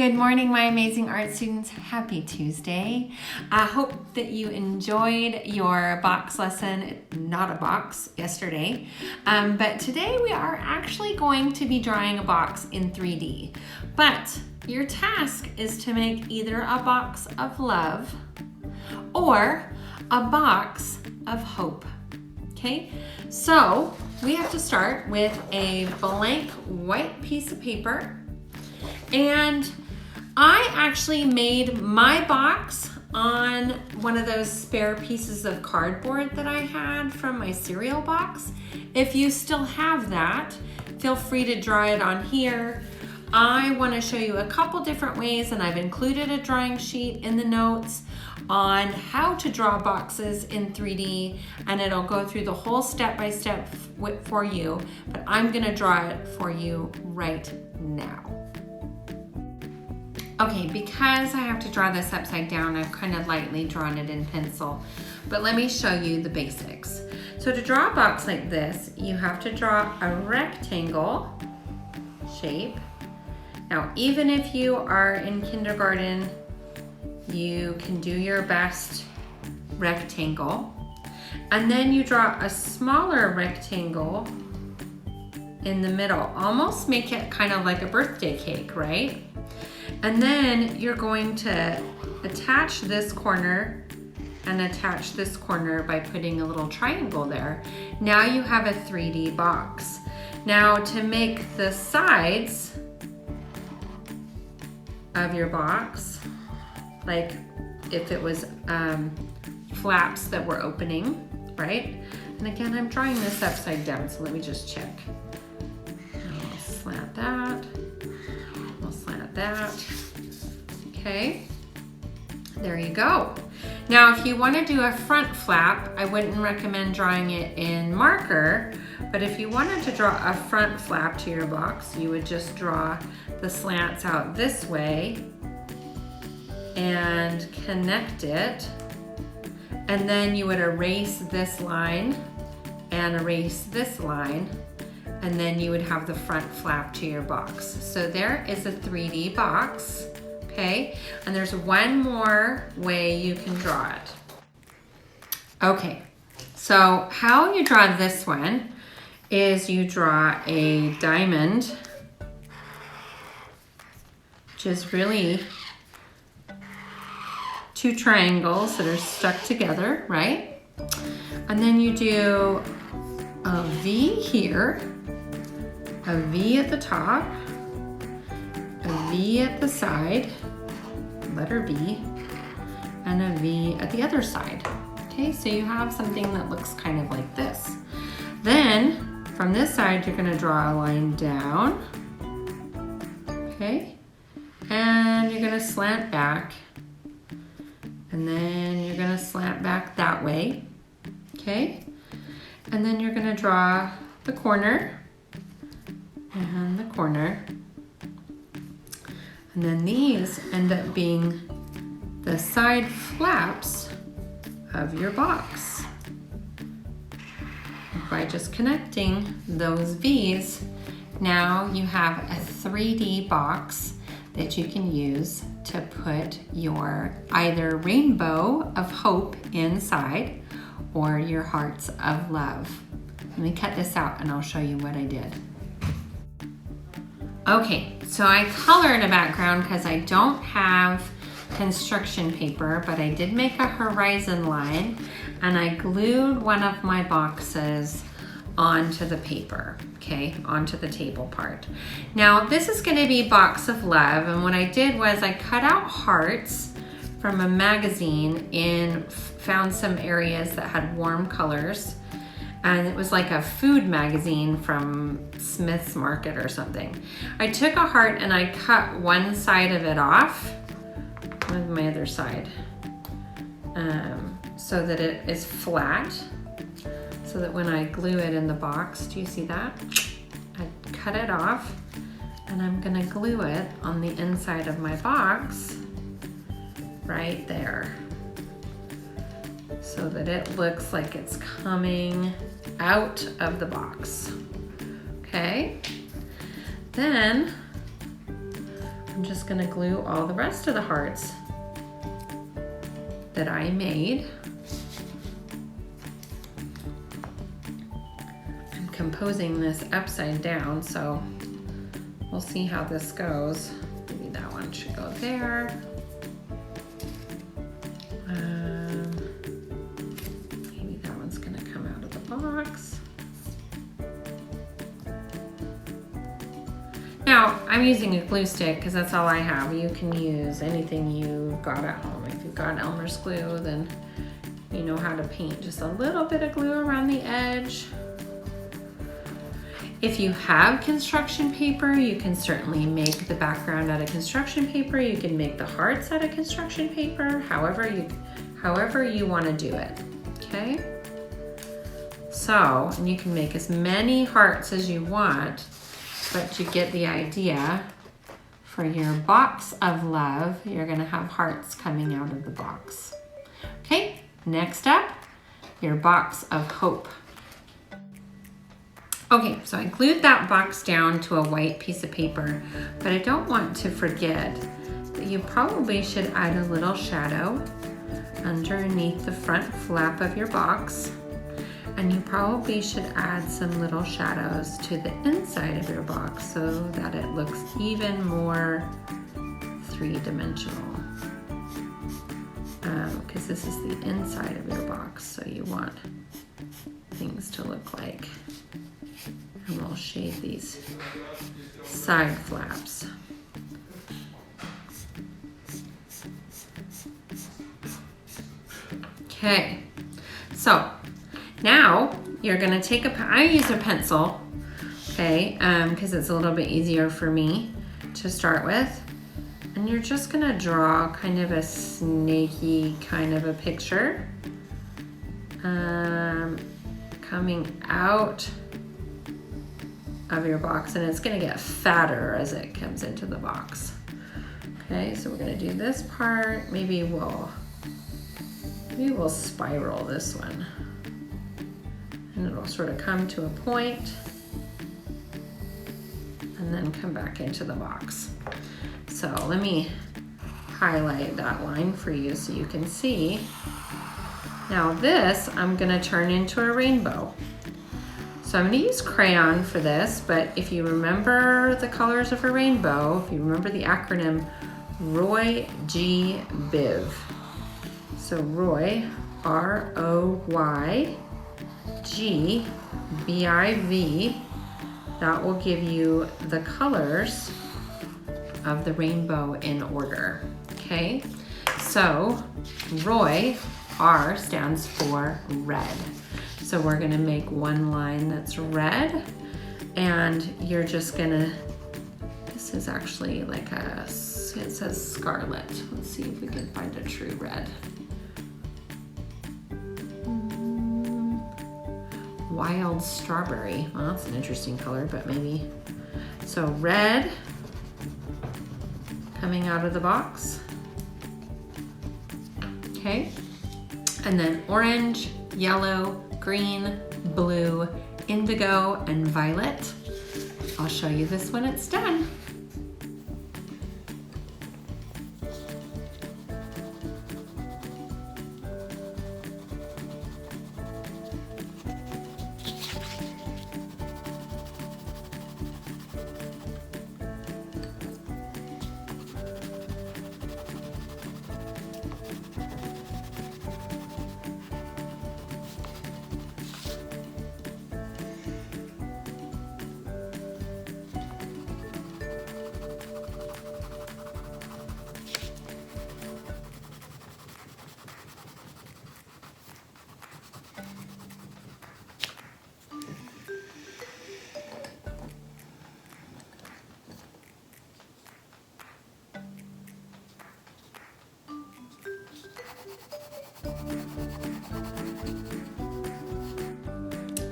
Good morning, my amazing art students. Happy Tuesday. I hope that you enjoyed your box lesson, not a box, yesterday. But today we are actually going to be drawing a box in 3D. But your task is to make either a box of love or a box of hope. Okay, so we have to start with a blank white piece of paper. And I actually made my box on one of those spare pieces of cardboard that I had from my cereal box. If you still have that, feel free to draw it on here. I want to show you a couple different ways, and I've included a drawing sheet in the notes on how to draw boxes in 3D, and it'll go through the whole step-by-step for you, but I'm going to draw it for you right now. Okay, because I have to draw this upside down, I've kind of lightly drawn it in pencil, but let me show you the basics. So to draw a box like this, you have to draw a rectangle shape. Now, even if you are in kindergarten, you can do your best rectangle. And then you draw a smaller rectangle in the middle. Almost make it kind of like a birthday cake, right? And then you're going to attach this corner and attach this corner by putting a little triangle there. Now you have a 3D box. Now to make the sides of your box, like if it was flaps that were opening, right? And again, I'm drawing this upside down, so let me just check. I'll slant that. I'll slant that. Okay, there you go. Now, if you want to do a front flap, I wouldn't recommend drawing it in marker, but if you wanted to draw a front flap to your box, you would just draw the slants out this way and connect it, and then you would erase this line and erase this line, and then you would have the front flap to your box. So there is a 3D box, okay? And there's one more way you can draw it. Okay, so how you draw this one is you draw a diamond, which is really two triangles that are stuck together, right? And then you do a V here, a V at the top, a V at the side, letter V, and a V at the other side. Okay, so you have something that looks kind of like this. Then from this side, you're going to draw a line down, okay, and you're going to slant back, and then you're going to slant back that way, okay, and then you're going to draw the corner and the corner. And then these end up being the side flaps of your box. By just connecting those V's, now you have a 3D box that you can use to put your either rainbow of hope inside or your hearts of love. Let me cut this out and I'll show you what I did. Okay, so I colored a background because I don't have construction paper, but I did make a horizon line, and I glued one of my boxes onto the paper, okay, onto the table part. Now this is going to be Box of Love, and what I did was I cut out hearts from a magazine and found some areas that had warm colors. And it was like a food magazine from Smith's Market or something. I took a heart and I cut one side of it off with my other side so that it is flat, so that when I glue it in the box, do you see that? I cut it off and I'm gonna glue it on the inside of my box right there, so that it looks like it's coming out of the box. Okay, then I'm just gonna glue all the rest of the hearts that I made. I'm composing this upside down, so we'll see how this goes. Maybe that one should go there. Maybe that one's gonna come out of the box. Now, I'm using a glue stick because that's all I have. You can use anything you've got at home. If you've got Elmer's glue, then you know how to paint. Just a little bit of glue around the edge. If you have construction paper, you can certainly make the background out of construction paper. You can make the hearts out of construction paper, however you want to do it, okay? So, and you can make as many hearts as you want, but you get the idea. For your box of love, you're gonna have hearts coming out of the box. Okay, next up, your box of hope. Okay, so I glued that box down to a white piece of paper, but I don't want to forget that you probably should add a little shadow underneath the front flap of your box, and you probably should add some little shadows to the inside of your box so that it looks even more three-dimensional. Because this is the inside of your box, so you want things to look like. And we'll shade these side flaps. Okay, so now you're gonna take I use a pencil, okay, because it's a little bit easier for me to start with. And you're just gonna draw kind of a snaky kind of a picture coming out of your box, and it's gonna get fatter as it comes into the box. Okay, so we're gonna do this part. Maybe we'll spiral this one, and it'll sort of come to a point and then come back into the box. So let me highlight that line for you so you can see. Now this I'm gonna turn into a rainbow. So I'm gonna use crayon for this, but if you remember the colors of a rainbow, if you remember the acronym Roy G. Biv. So Roy, R-O-Y, G, B-I-V, that will give you the colors of the rainbow in order, okay? So Roy, R stands for red. So we're gonna make one line that's red, and you're just gonna, this is actually like it says scarlet. Let's see if we can find a true red. Wild strawberry, well, that's an interesting color, but maybe. So red coming out of the box, okay? And then orange, yellow, green, blue, indigo, and violet. I'll show you this when it's done.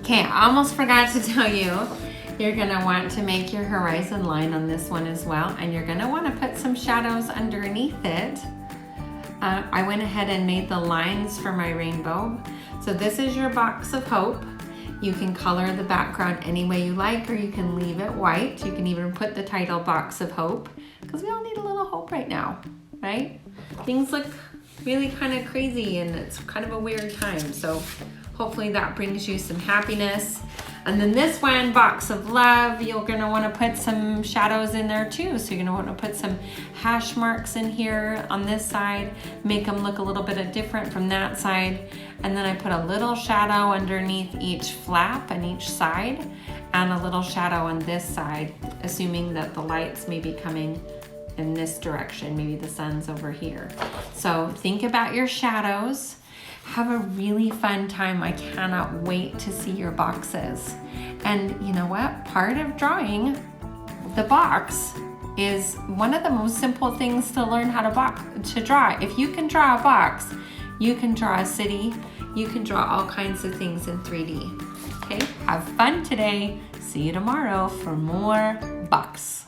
Okay, I almost forgot to tell you, you're gonna want to make your horizon line on this one as well, and you're gonna wanna put some shadows underneath it. I went ahead and made the lines for my rainbow. So this is your box of hope. You can color the background any way you like, or you can leave it white. You can even put the title Box of Hope because we all need a little hope right now, right? Things look really kind of crazy and it's kind of a weird time. So hopefully that brings you some happiness. And then this one, Box of Love, you're gonna wanna put some shadows in there too. So you're gonna wanna put some hash marks in here on this side, make them look a little bit different from that side. And then I put a little shadow underneath each flap on each side and a little shadow on this side, assuming that the light's maybe coming in this direction. Maybe the sun's over here. So think about your shadows. Have a really fun time. I cannot wait to see your boxes. And you know what? Part of drawing the box is one of the most simple things to learn how to draw. If you can draw a box, you can draw a city, you can draw all kinds of things in 3D. Okay, have fun today. See you tomorrow for more box.